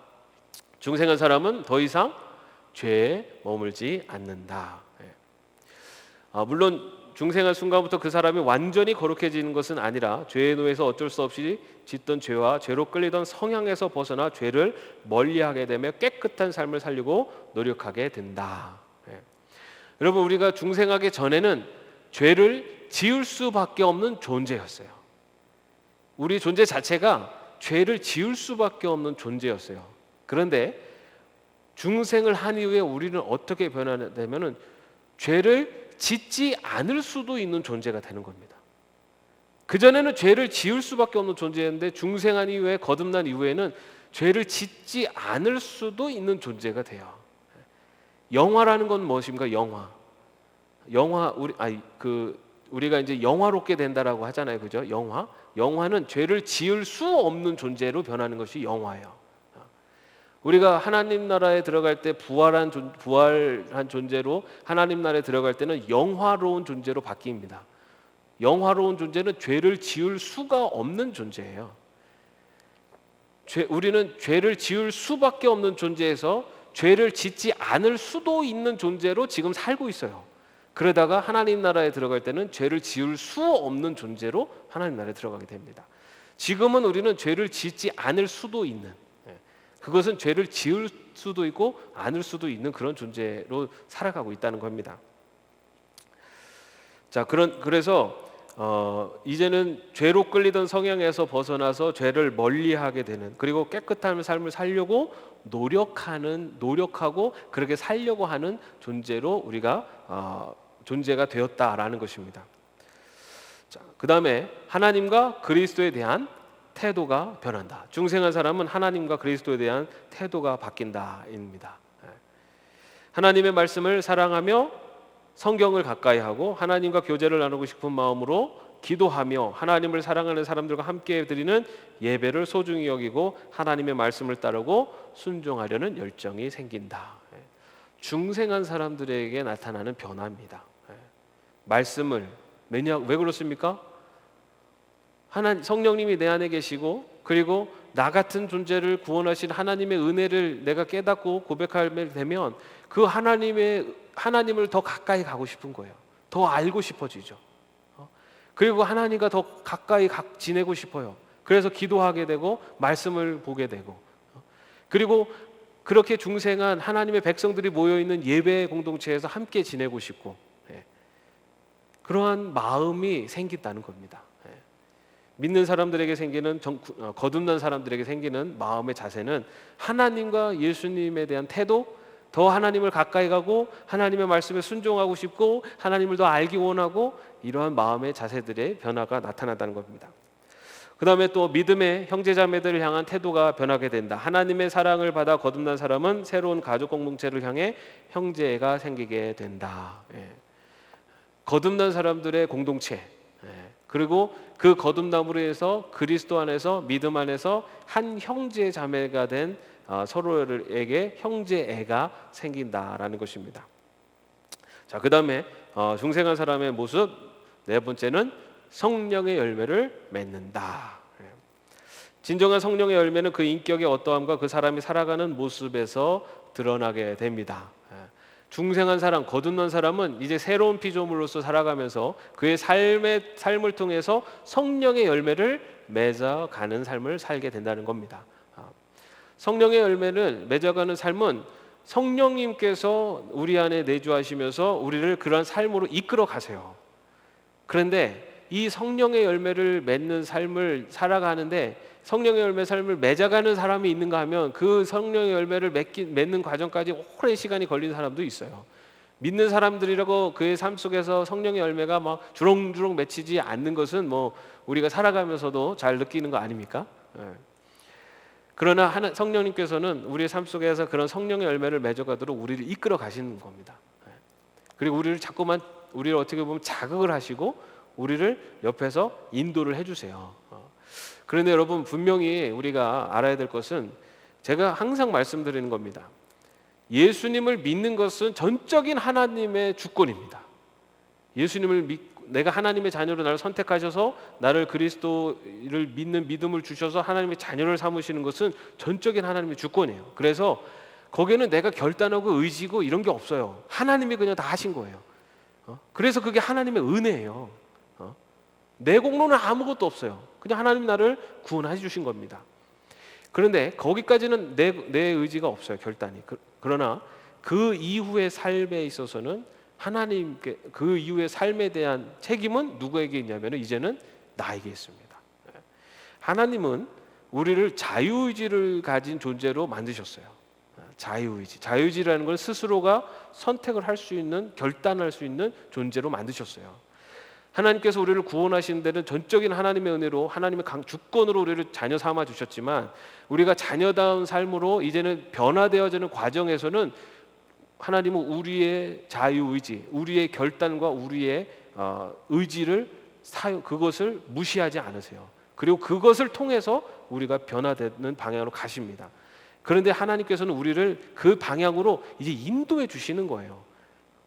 중생한 사람은 더 이상 죄에 머물지 않는다. 물론 중생한 순간부터 그 사람이 완전히 거룩해지는 것은 아니라 죄의 노예에서 어쩔 수 없이 짓던 죄와 죄로 끌리던 성향에서 벗어나 죄를 멀리하게 되며 깨끗한 삶을 살려고 노력하게 된다. 여러분, 우리가 중생하기 전에는 죄를 지을 수밖에 없는 존재였어요. 우리 존재 자체가 죄를 지을 수밖에 없는 존재였어요. 그런데 중생을 한 이후에 우리는 어떻게 변화되면은 죄를 짓지 않을 수도 있는 존재가 되는 겁니다. 그전에는 죄를 지을 수밖에 없는 존재였는데 중생한 이후에 거듭난 이후에는 죄를 짓지 않을 수도 있는 존재가 돼요. 영화라는 건 무엇입니까? 우리가 이제 영화롭게 된다라고 하잖아요. 그죠? 영화는 죄를 지을 수 없는 존재로 변하는 것이 영화예요. 우리가 하나님 나라에 들어갈 때 부활한 존재로 하나님 나라에 들어갈 때는 영화로운 존재로 바뀝니다. 영화로운 존재는 죄를 지을 수가 없는 존재예요. 우리는 죄를 지을 수밖에 없는 존재에서 죄를 짓지 않을 수도 있는 존재로 지금 살고 있어요. 그러다가 하나님 나라에 들어갈 때는 죄를 지을 수 없는 존재로 하나님 나라에 들어가게 됩니다. 지금은 우리는 죄를 짓지 않을 수도 있는, 그것은 죄를 지을 수도 있고 않을 수도 있는 그런 존재로 살아가고 있다는 겁니다. 자, 그래서 이제는 죄로 끌리던 성향에서 벗어나서 죄를 멀리하게 되는, 그리고 깨끗한 삶을 살려고 노력하고 그렇게 살려고 하는 존재로 우리가 존재가 되었다라는 것입니다. 자, 그다음에 하나님과 그리스도에 대한 태도가 변한다. 중생한 사람은 하나님과 그리스도에 대한 태도가 바뀐다입니다. 하나님의 말씀을 사랑하며 성경을 가까이 하고 하나님과 교제를 나누고 싶은 마음으로 기도하며 하나님을 사랑하는 사람들과 함께 드리는 예배를 소중히 여기고 하나님의 말씀을 따르고 순종하려는 열정이 생긴다. 중생한 사람들에게 나타나는 변화입니다. 말씀을 왜 그렇습니까? 성령님이 내 안에 계시고, 그리고 나 같은 존재를 구원하신 하나님의 은혜를 내가 깨닫고 고백하게 되면 그 하나님을 더 가까이 가고 싶은 거예요. 더 알고 싶어지죠. 그리고 하나님과 더 가까이 지내고 싶어요. 그래서 기도하게 되고 말씀을 보게 되고, 그리고 그렇게 중생한 하나님의 백성들이 모여있는 예배 공동체에서 함께 지내고 싶고, 그러한 마음이 생긴다는 겁니다. 믿는 사람들에게 생기는 거듭난 사람들에게 생기는 마음의 자세는 하나님과 예수님에 대한 태도, 더 하나님을 가까이 가고 하나님의 말씀에 순종하고 싶고 하나님을 더 알기 원하고, 이러한 마음의 자세들의 변화가 나타난다는 겁니다. 그 다음에 또 믿음의 형제자매들을 향한 태도가 변하게 된다. 하나님의 사랑을 받아 거듭난 사람은 새로운 가족 공동체를 향해 형제가 생기게 된다. 거듭난 사람들의 공동체, 그리고 그 거듭남으로 해서 그리스도 안에서 믿음 안에서 한 형제 자매가 된 서로에게 형제애가 생긴다라는 것입니다. 자, 그 다음에 중생한 사람의 모습 네 번째는 성령의 열매를 맺는다. 진정한 성령의 열매는 그 인격의 어떠함과 그 사람이 살아가는 모습에서 드러나게 됩니다. 중생한 사람, 거듭난 사람은 이제 새로운 피조물로서 살아가면서 그의 삶을 통해서 성령의 열매를 맺어가는 삶을 살게 된다는 겁니다. 성령의 열매를 맺어가는 삶은 성령님께서 우리 안에 내주하시면서 우리를 그러한 삶으로 이끌어 가세요. 그런데 이 성령의 열매를 맺는 삶을 살아가는데, 성령의 열매 삶을 맺어가는 사람이 있는가 하면 그 성령의 열매를 맺는 과정까지 오랜 시간이 걸리는 사람도 있어요. 믿는 사람들이라고 그의 삶 속에서 성령의 열매가 막 주렁주렁 맺히지 않는 것은 뭐 우리가 살아가면서도 잘 느끼는 거 아닙니까? 그러나 성령님께서는 우리의 삶 속에서 그런 성령의 열매를 맺어가도록 우리를 이끌어 가시는 겁니다. 그리고 우리를 어떻게 보면 자극을 하시고 우리를 옆에서 인도를 해주세요. 그런데 여러분, 분명히 우리가 알아야 될 것은, 제가 항상 말씀드리는 겁니다. 예수님을 믿는 것은 전적인 하나님의 주권입니다. 예수님을 믿고 내가 하나님의 자녀로 나를 선택하셔서 나를 그리스도를 믿는 믿음을 주셔서 하나님의 자녀를 삼으시는 것은 전적인 하나님의 주권이에요. 그래서 거기에는 내가 결단하고 의지고 이런 게 없어요. 하나님이 그냥 다 하신 거예요. 그래서 그게 하나님의 은혜예요. 내 공로는 아무것도 없어요. 그냥 하나님 나를 구원해 주신 겁니다. 그런데 거기까지는 내 의지가 없어요. 결단이. 그러나 그 이후의 삶에 있어서는 하나님께, 그 이후의 삶에 대한 책임은 누구에게 있냐면 이제는 나에게 있습니다. 하나님은 우리를 자유의지를 가진 존재로 만드셨어요. 자유의지라는 건 스스로가 선택을 할 수 있는, 결단할 수 있는 존재로 만드셨어요. 하나님께서 우리를 구원하신 데는 전적인 하나님의 은혜로, 하나님의 주권으로 우리를 자녀 삼아 주셨지만, 우리가 자녀다운 삶으로 이제는 변화되어지는 과정에서는 하나님은 우리의 자유의지, 우리의 결단과 우리의 의지를 그것을 무시하지 않으세요. 그리고 그것을 통해서 우리가 변화되는 방향으로 가십니다. 그런데 하나님께서는 우리를 그 방향으로 이제 인도해 주시는 거예요.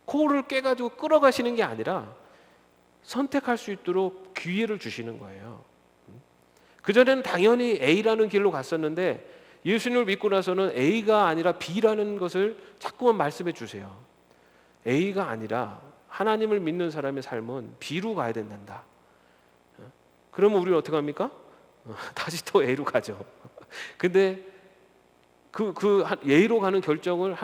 코를 깨가지고 끌어가시는 게 아니라 선택할 수 있도록 기회를 주시는 거예요. 그전에는 당연히 A라는 길로 갔었는데 예수님을 믿고 나서는 A가 아니라 B라는 것을 자꾸만 말씀해 주세요. A가 아니라 하나님을 믿는 사람의 삶은 B로 가야 된단다. 그러면 우리는 어떻게 합니까? 다시 또 A로 가죠. 근데 그 A로 가는 결정을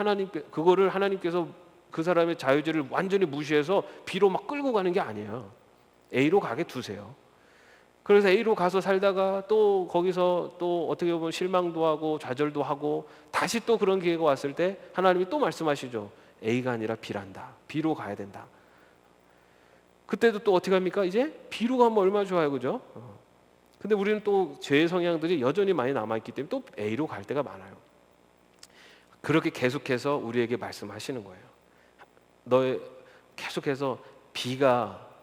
그거를 하나님께서 그 사람의 자유의지를 완전히 무시해서 B로 막 끌고 가는 게 아니에요. A로 가게 두세요. 그래서 A로 가서 살다가 또 거기서 또 어떻게 보면 실망도 하고 좌절도 하고 다시 또 그런 기회가 왔을 때 하나님이 또 말씀하시죠. A가 아니라 B란다. B로 가야 된다. 그때도 또 어떻게 합니까? 이제 B로 가면 얼마나 좋아요, 그죠? 근데 우리는 또 죄의 성향들이 여전히 많이 남아있기 때문에 또 A로 갈 때가 많아요. 그렇게 계속해서 우리에게 말씀하시는 거예요. 계속해서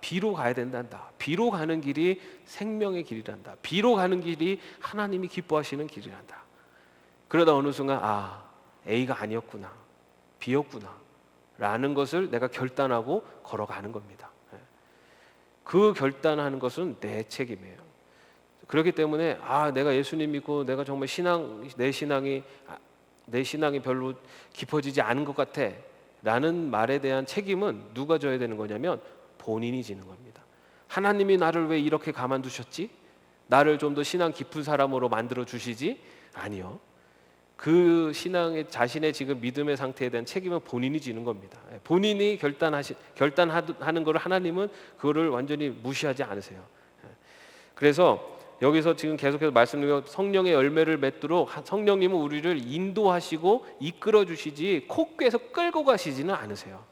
B로 가야 된단다. B로 가는 길이 생명의 길이란다. B로 가는 길이 하나님이 기뻐하시는 길이란다. 그러다 어느 순간 A가 아니었구나, B였구나 라는 것을 내가 결단하고 걸어가는 겁니다. 그 결단하는 것은 내 책임이에요. 그렇기 때문에 내가 예수님 믿고 내가 정말 내 신앙이 별로 깊어지지 않은 것 같아 라는 말에 대한 책임은 누가 져야 되는 거냐면 본인이 지는 겁니다. 하나님이 나를 왜 이렇게 가만두셨지? 나를 좀 더 신앙 깊은 사람으로 만들어 주시지? 아니요. 그 자신의 지금 믿음의 상태에 대한 책임은 본인이 지는 겁니다. 본인이 결단하는 것을 하나님은 그거를 완전히 무시하지 않으세요. 그래서 여기서 지금 계속해서 말씀드린 성령의 열매를 맺도록 성령님은 우리를 인도하시고 이끌어 주시지 콕에서 끌고 가시지는 않으세요.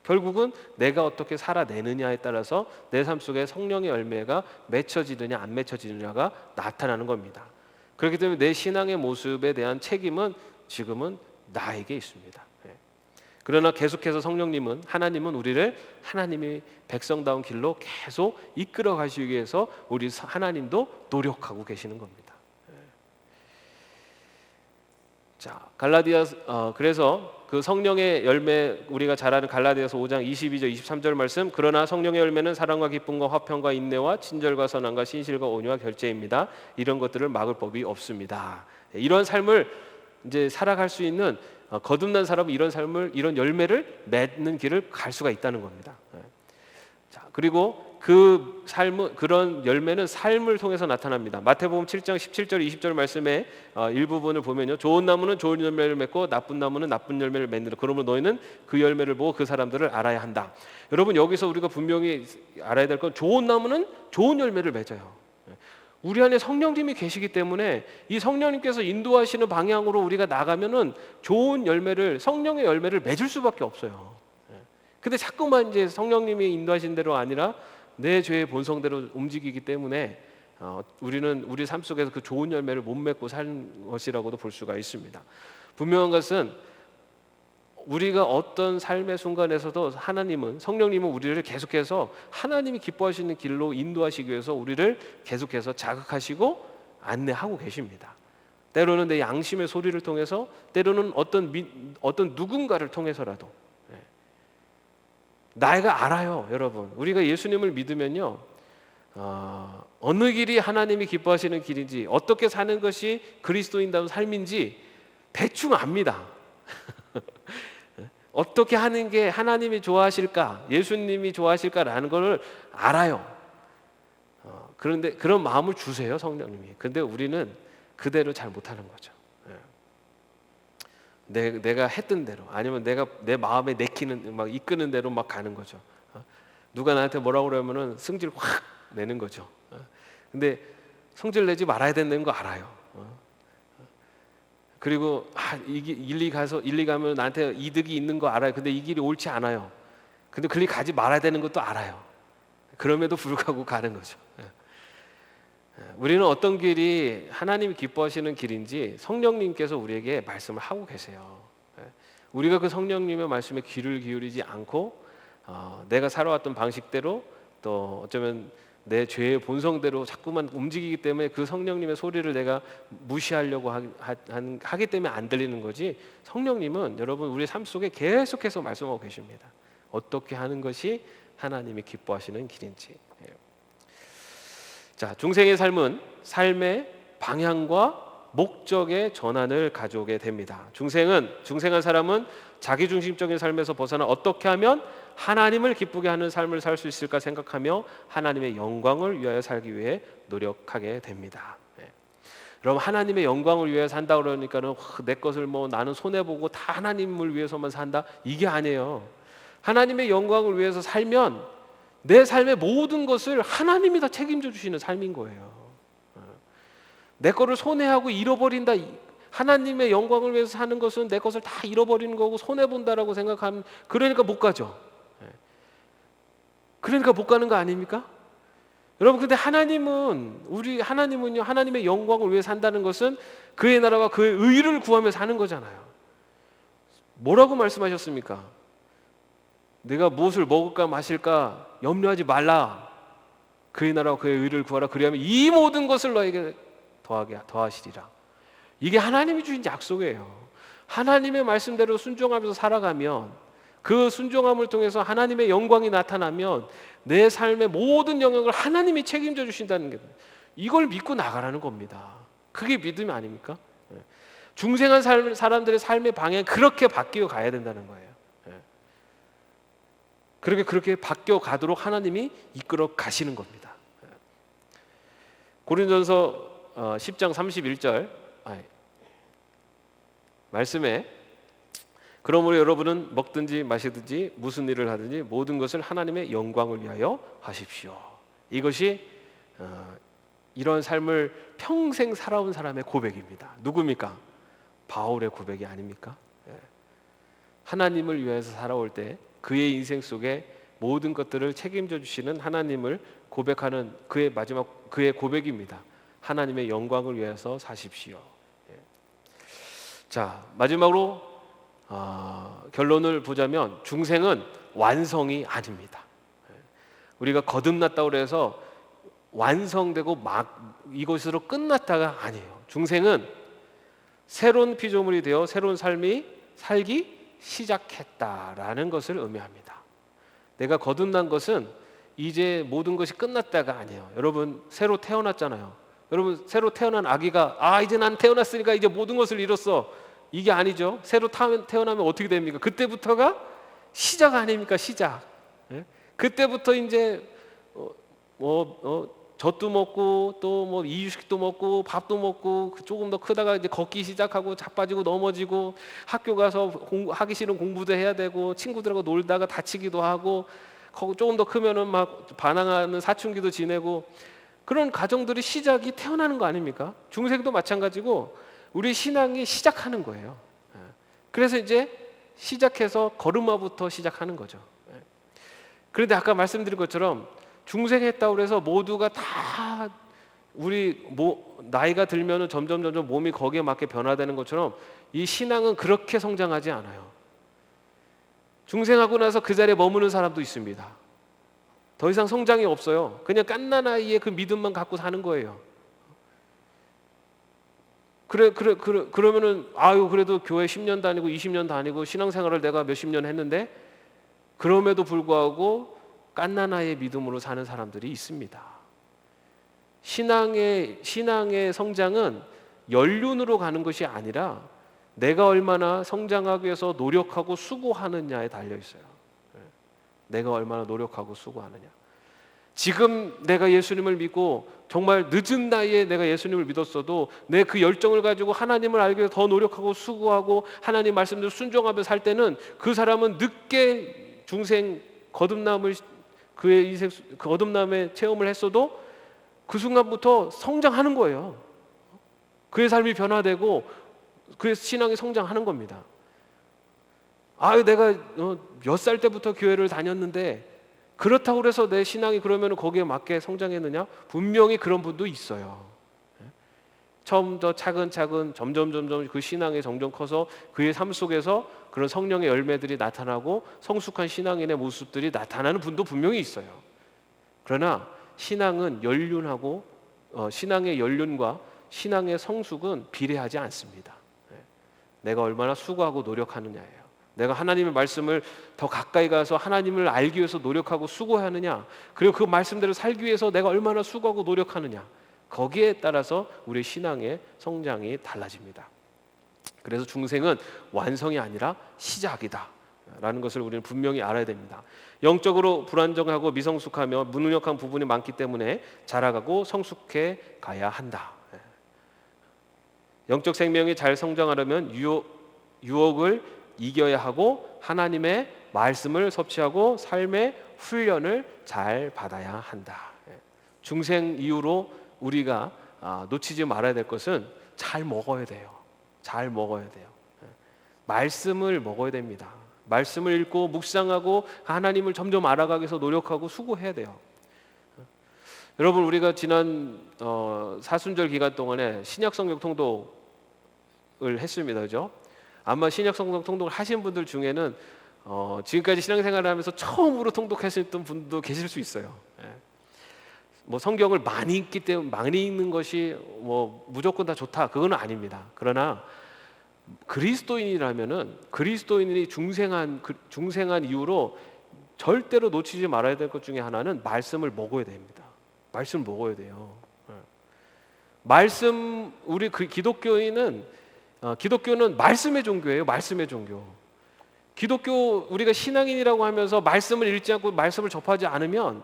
결국은 내가 어떻게 살아내느냐에 따라서 내 삶 속에 성령의 열매가 맺혀지느냐 안 맺혀지느냐가 나타나는 겁니다. 그렇기 때문에 내 신앙의 모습에 대한 책임은 지금은 나에게 있습니다. 그러나 계속해서 하나님은 우리를 하나님이 백성다운 길로 계속 이끌어 가시기 위해서 우리 하나님도 노력하고 계시는 겁니다. 자, 그래서 그 성령의 열매, 우리가 잘 아는 갈라디아서 5장 22절 23절 말씀, 그러나 성령의 열매는 사랑과 기쁨과 화평과 인내와 친절과 선함과 신실과 온유와 결제입니다. 이런 것들을 막을 법이 없습니다. 이런 삶을 이제 살아갈 수 있는 거듭난 사람은 이런 열매를 맺는 길을 갈 수가 있다는 겁니다. 자, 그리고 그런 열매는 삶을 통해서 나타납니다. 마태복음 7장 17절 20절 말씀의 일부분을 보면요, 좋은 나무는 좋은 열매를 맺고 나쁜 나무는 나쁜 열매를 맺느라. 그러므로 너희는 그 열매를 보고 그 사람들을 알아야 한다. 여러분, 여기서 우리가 분명히 알아야 될 건 좋은 나무는 좋은 열매를 맺어요. 우리 안에 성령님이 계시기 때문에 이 성령님께서 인도하시는 방향으로 우리가 나가면은 좋은 열매를, 성령의 열매를 맺을 수밖에 없어요. 근데 자꾸만 이제 성령님이 인도하신 대로 아니라 내 죄의 본성대로 움직이기 때문에 우리는 우리 삶 속에서 그 좋은 열매를 못 맺고 살 것이라고도 볼 수가 있습니다. 분명한 것은 우리가 어떤 삶의 순간에서도 하나님은, 성령님은 우리를 계속해서 하나님이 기뻐하시는 길로 인도하시기 위해서 우리를 계속해서 자극하시고 안내하고 계십니다. 때로는 내 양심의 소리를 통해서, 때로는 어떤 누군가를 통해서라도. 내가 알아요, 여러분. 우리가 예수님을 믿으면요, 어느 길이 하나님이 기뻐하시는 길인지, 어떻게 사는 것이 그리스도인다운 삶인지 대충 압니다. 어떻게 하는 게 하나님이 좋아하실까, 예수님이 좋아하실까라는 걸 알아요. 그런데 그런 마음을 주세요, 성령님이. 근데 우리는 그대로 잘 못하는 거죠. 내가 했던 대로, 아니면 내가 내 마음에 내키는, 막 이끄는 대로 막 가는 거죠. 누가 나한테 뭐라고 그러면은 승질 확 내는 거죠. 근데 성질 내지 말아야 된다는 거 알아요. 그리고 일리 가면 나한테 이득이 있는 거 알아요. 근데 이 길이 옳지 않아요. 근데 그 길 가지 말아야 되는 것도 알아요. 그럼에도 불구하고 가는 거죠. 우리는 어떤 길이 하나님이 기뻐하시는 길인지 성령님께서 우리에게 말씀을 하고 계세요. 우리가 그 성령님의 말씀에 귀를 기울이지 않고 내가 살아왔던 방식대로, 또 어쩌면 내 죄의 본성대로 자꾸만 움직이기 때문에 그 성령님의 소리를 내가 무시하려고 하기 때문에 안 들리는 거지, 성령님은 여러분 우리 삶 속에 계속해서 말씀하고 계십니다. 어떻게 하는 것이 하나님이 기뻐하시는 길인지. 자, 중생의 삶은 삶의 방향과 목적의 전환을 가져오게 됩니다. 중생한 사람은 자기중심적인 삶에서 벗어나 어떻게 하면 하나님을 기쁘게 하는 삶을 살 수 있을까 생각하며 하나님의 영광을 위하여 살기 위해 노력하게 됩니다. 여러분, 하나님의 영광을 위해 산다 그러니까는 내 것을 나는 손해 보고 다 하나님을 위해서만 산다, 이게 아니에요. 하나님의 영광을 위해서 살면 내 삶의 모든 것을 하나님이 다 책임져 주시는 삶인 거예요. 내 거를 손해하고 잃어버린다, 하나님의 영광을 위해서 사는 것은 내 것을 다 잃어버리는 거고 손해본다라고 생각하면, 그러니까 못 가죠. 그러니까 못 가는 거 아닙니까? 여러분, 근데 하나님은요, 하나님의 영광을 위해 산다는 것은 그의 나라와 그의 의를 구하며 사는 거잖아요. 뭐라고 말씀하셨습니까? 내가 무엇을 먹을까 마실까 염려하지 말라. 그의 나라와 그의 의를 구하라. 그리하면 이 모든 것을 너에게 더하시리라. 이게 하나님이 주신 약속이에요. 하나님의 말씀대로 순종하면서 살아가면, 그 순종함을 통해서 하나님의 영광이 나타나면 내 삶의 모든 영역을 하나님이 책임져 주신다는 게, 이걸 믿고 나가라는 겁니다. 그게 믿음이 아닙니까? 중생한 사람들의 삶의 방향이 그렇게 바뀌어 가야 된다는 거예요. 그렇게 바뀌어 가도록 하나님이 이끌어 가시는 겁니다. 고린도전서 10장 31절 말씀에, 그러므로 여러분은 먹든지 마시든지 무슨 일을 하든지 모든 것을 하나님의 영광을 위하여 하십시오. 이것이 이런 삶을 평생 살아온 사람의 고백입니다. 누굽니까? 바울의 고백이 아닙니까? 하나님을 위해서 살아올 때 그의 인생 속에 모든 것들을 책임져 주시는 하나님을 고백하는 그의 고백입니다. 하나님의 영광을 위해서 사십시오. 자, 마지막으로 결론을 보자면 중생은 완성이 아닙니다. 우리가 거듭났다고 해서 완성되고 막 이것으로 끝났다가 아니에요. 중생은 새로운 피조물이 되어 새로운 삶이 살기 시작했다라는 것을 의미합니다. 내가 거듭난 것은 이제 모든 것이 끝났다가 아니에요. 여러분, 새로 태어났잖아요. 여러분, 새로 태어난 아기가 이제 난 태어났으니까 이제 모든 것을 잃었어, 이게 아니죠. 새로 태어나면 어떻게 됩니까? 그때부터가 시작 아닙니까? 시작. 그때부터 이제 젖도 먹고 또 이유식도 먹고 밥도 먹고, 조금 더 크다가 이제 걷기 시작하고 자빠지고 넘어지고, 학교 가서 하기 싫은 공부도 해야 되고, 친구들하고 놀다가 다치기도 하고, 조금 더 크면은 막 반항하는 사춘기도 지내고, 그런 가정들이 시작이 태어나는 거 아닙니까? 중생도 마찬가지고 우리 신앙이 시작하는 거예요. 그래서 이제 시작해서 걸음마부터 시작하는 거죠. 그런데 아까 말씀드린 것처럼 중생했다고 해서 모두가 다 나이가 들면은 점점 몸이 거기에 맞게 변화되는 것처럼 이 신앙은 그렇게 성장하지 않아요. 중생하고 나서 그 자리에 머무는 사람도 있습니다. 더 이상 성장이 없어요. 그냥 갓난아이의 그 믿음만 갖고 사는 거예요. 그러면은 아유 그래도 교회 10년 다니고 20년 다니고 신앙생활을 내가 몇십 년 했는데 그럼에도 불구하고 갓난아이의 믿음으로 사는 사람들이 있습니다. 신앙의 성장은 연륜으로 가는 것이 아니라 내가 얼마나 성장하기 위해서 노력하고 수고하느냐에 달려 있어요. 내가 얼마나 노력하고 수고하느냐. 지금 내가 예수님을 믿고 정말 늦은 나이에 내가 예수님을 믿었어도 내 그 열정을 가지고 하나님을 알기 위해서 더 노력하고 수고하고 하나님 말씀대로 순종하며 살 때는 그 사람은 늦게 중생 거듭남을 그의 인생 그 거듭남의 체험을 했어도 그 순간부터 성장하는 거예요. 그의 삶이 변화되고 그의 신앙이 성장하는 겁니다. 내가 몇 살 때부터 교회를 다녔는데 그렇다고 해서 내 신앙이 그러면 거기에 맞게 성장했느냐? 분명히 그런 분도 있어요. 처음부터 차근차근 점점 그 신앙이 점점 커서 그의 삶 속에서 그런 성령의 열매들이 나타나고 성숙한 신앙인의 모습들이 나타나는 분도 분명히 있어요. 그러나 신앙은 연륜하고 신앙의 연륜과 신앙의 성숙은 비례하지 않습니다. 내가 얼마나 수고하고 노력하느냐예요. 내가 하나님의 말씀을 더 가까이 가서 하나님을 알기 위해서 노력하고 수고하느냐, 그리고 그 말씀대로 살기 위해서 내가 얼마나 수고하고 노력하느냐, 거기에 따라서 우리의 신앙의 성장이 달라집니다. 그래서 중생은 완성이 아니라 시작이다 라는 것을 우리는 분명히 알아야 됩니다. 영적으로 불안정하고 미성숙하며 무능력한 부분이 많기 때문에 자라가고 성숙해 가야 한다. 영적 생명이 잘 성장하려면 유혹을 이겨야 하고 하나님의 말씀을 섭취하고 삶의 훈련을 잘 받아야 한다. 중생 이후로 우리가 놓치지 말아야 될 것은 잘 먹어야 돼요. 잘 먹어야 돼요. 말씀을 먹어야 됩니다. 말씀을 읽고 묵상하고 하나님을 점점 알아가기 위해서 노력하고 수고해야 돼요. 여러분, 우리가 지난 사순절 기간 동안에 신약 성경 통독을 했습니다. 그죠? 아마 신약 성경 통독을 하신 분들 중에는 지금까지 신앙생활을 하면서 처음으로 통독하셨던 분도 계실 수 있어요. 뭐 성경을 많이 읽기 때문에 많이 읽는 것이 뭐 무조건 다 좋다, 그건 아닙니다. 그러나 그리스도인이라면은 그리스도인이 중생한 이후로 절대로 놓치지 말아야 될 것 중에 하나는 말씀을 먹어야 됩니다. 말씀을 먹어야 돼요. 말씀, 우리 기독교는 말씀의 종교예요. 말씀의 종교. 기독교, 우리가 신앙인이라고 하면서 말씀을 읽지 않고 말씀을 접하지 않으면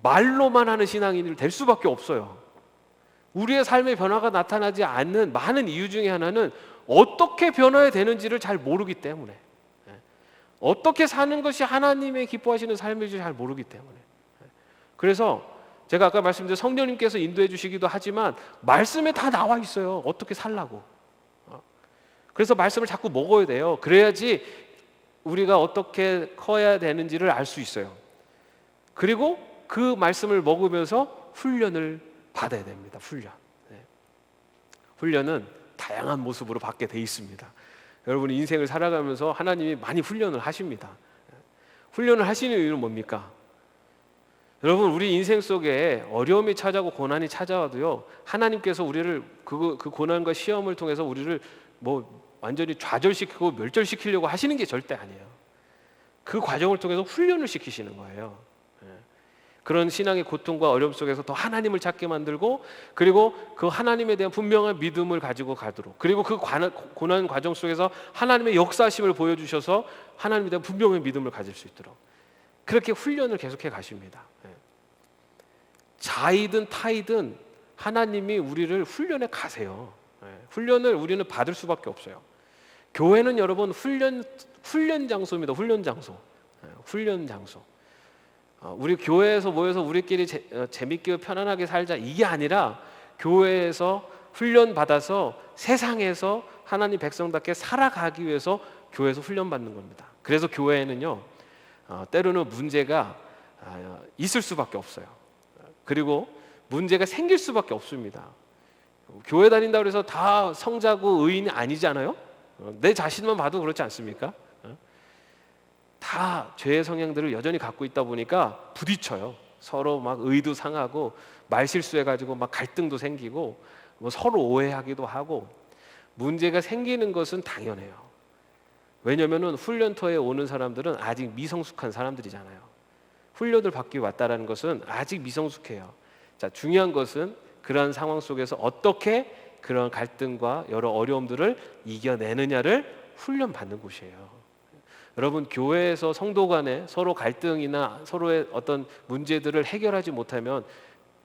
말로만 하는 신앙인이 될 수밖에 없어요. 우리의 삶의 변화가 나타나지 않는 많은 이유 중에 하나는 어떻게 변화해야 되는지를 잘 모르기 때문에, 어떻게 사는 것이 하나님의 기뻐하시는 삶인지 잘 모르기 때문에. 그래서 제가 아까 말씀드린 성령님께서 인도해 주시기도 하지만 말씀에 다 나와 있어요. 어떻게 살라고. 그래서 말씀을 자꾸 먹어야 돼요. 그래야지 우리가 어떻게 커야 되는지를 알 수 있어요. 그리고 그 말씀을 먹으면서 훈련을 받아야 됩니다. 훈련은 다양한 모습으로 받게 돼 있습니다. 여러분이 인생을 살아가면서 하나님이 많이 훈련을 하십니다. 훈련을 하시는 이유는 뭡니까? 여러분, 우리 인생 속에 어려움이 찾아오고 고난이 찾아와도요, 하나님께서 우리를 그 고난과 시험을 통해서 우리를 뭐 완전히 좌절시키고 멸절시키려고 하시는 게 절대 아니에요. 그 과정을 통해서 훈련을 시키시는 거예요. 그런 신앙의 고통과 어려움 속에서 더 하나님을 찾게 만들고, 그리고 그 하나님에 대한 분명한 믿음을 가지고 가도록, 그리고 그 고난 과정 속에서 하나님의 역사하심을 보여주셔서 하나님에 대한 분명한 믿음을 가질 수 있도록 그렇게 훈련을 계속해 가십니다. 자이든 타이든 하나님이 우리를 훈련해 가세요. 훈련을 우리는 받을 수밖에 없어요. 교회는 여러분 훈련 장소입니다. 훈련 장소. 우리 교회에서 모여서 우리끼리 재밌게 편안하게 살자, 이게 아니라 교회에서 훈련 받아서 세상에서 하나님 백성답게 살아가기 위해서 교회에서 훈련 받는 겁니다. 그래서 교회에는요, 때로는 문제가 있을 수밖에 없어요. 그리고 문제가 생길 수밖에 없습니다. 교회 다닌다고 해서 다 성자고 의인이 아니잖아요. 내 자신만 봐도 그렇지 않습니까? 다 죄의 성향들을 여전히 갖고 있다 보니까 부딪혀요. 서로 막 의도 상하고 말실수해가지고 막 갈등도 생기고 뭐 서로 오해하기도 하고 문제가 생기는 것은 당연해요. 왜냐면은 훈련터에 오는 사람들은 아직 미성숙한 사람들이잖아요. 훈련을 받기 왔다라는 것은 아직 미성숙해요. 자, 중요한 것은 그런 상황 속에서 어떻게 그런 갈등과 여러 어려움들을 이겨내느냐를 훈련받는 곳이에요. 여러분, 교회에서 성도 간에 서로 갈등이나 서로의 어떤 문제들을 해결하지 못하면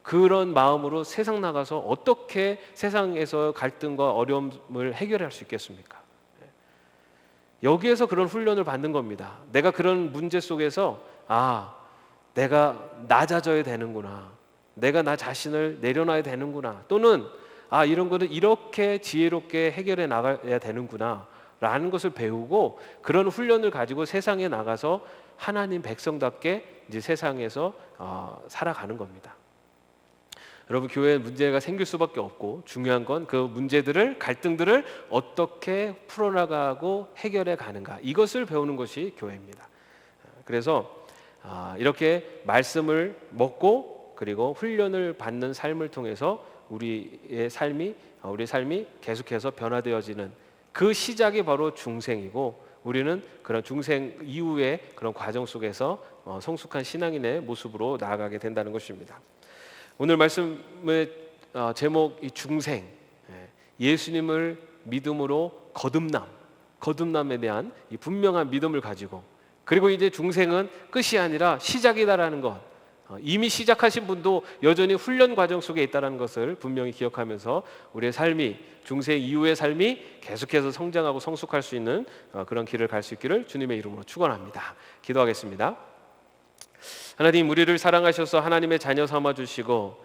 그런 마음으로 세상 나가서 어떻게 세상에서 갈등과 어려움을 해결할 수 있겠습니까? 여기에서 그런 훈련을 받는 겁니다. 내가 그런 문제 속에서 내가 낮아져야 되는구나. 내가 나 자신을 내려놔야 되는구나. 또는 이런 거는 이렇게 지혜롭게 해결해 나가야 되는구나 라는 것을 배우고 그런 훈련을 가지고 세상에 나가서 하나님 백성답게 이제 세상에서 살아가는 겁니다. 여러분, 교회에 문제가 생길 수밖에 없고 중요한 건 그 문제들을, 갈등들을 어떻게 풀어나가고 해결해 가는가, 이것을 배우는 것이 교회입니다. 그래서 이렇게 말씀을 먹고 그리고 훈련을 받는 삶을 통해서 우리의 삶이 계속해서 변화되어지는 그 시작이 바로 중생이고, 우리는 그런 중생 이후의 그런 과정 속에서 성숙한 신앙인의 모습으로 나아가게 된다는 것입니다. 오늘 말씀의 제목이 중생, 예수님을 믿음으로 거듭남에 대한 이 분명한 믿음을 가지고, 그리고 이제 중생은 끝이 아니라 시작이다라는 것, 이미 시작하신 분도 여전히 훈련 과정 속에 있다는 것을 분명히 기억하면서 우리의 삶이, 중생 이후의 삶이 계속해서 성장하고 성숙할 수 있는 그런 길을 갈 수 있기를 주님의 이름으로 축원합니다. 기도하겠습니다. 하나님, 우리를 사랑하셔서 하나님의 자녀 삼아주시고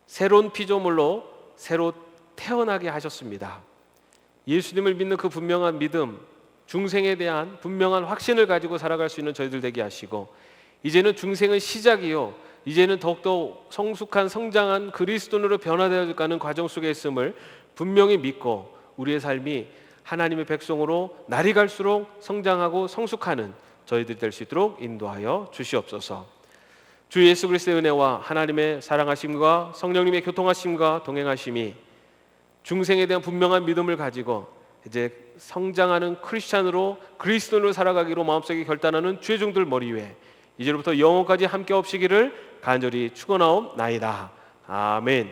새로운 피조물로 새로 태어나게 하셨습니다. 예수님을 믿는 그 분명한 믿음, 중생에 대한 분명한 확신을 가지고 살아갈 수 있는 저희들 되게 하시고, 이제는 중생은 시작이요, 이제는 더욱더 성숙한 성장한 그리스도인으로 변화되어 가는 과정 속에 있음을 분명히 믿고 우리의 삶이 하나님의 백성으로 날이 갈수록 성장하고 성숙하는 저희들이 될 수 있도록 인도하여 주시옵소서. 주 예수 그리스도의 은혜와 하나님의 사랑하심과 성령님의 교통하심과 동행하심이 중생에 대한 분명한 믿음을 가지고 이제 성장하는 크리스찬으로, 그리스도인으로 살아가기로 마음속에 결단하는 주의 종들 머리 위에 이제로부터 영원까지 함께 없으시기를 간절히 축원하옵나이다. 아멘.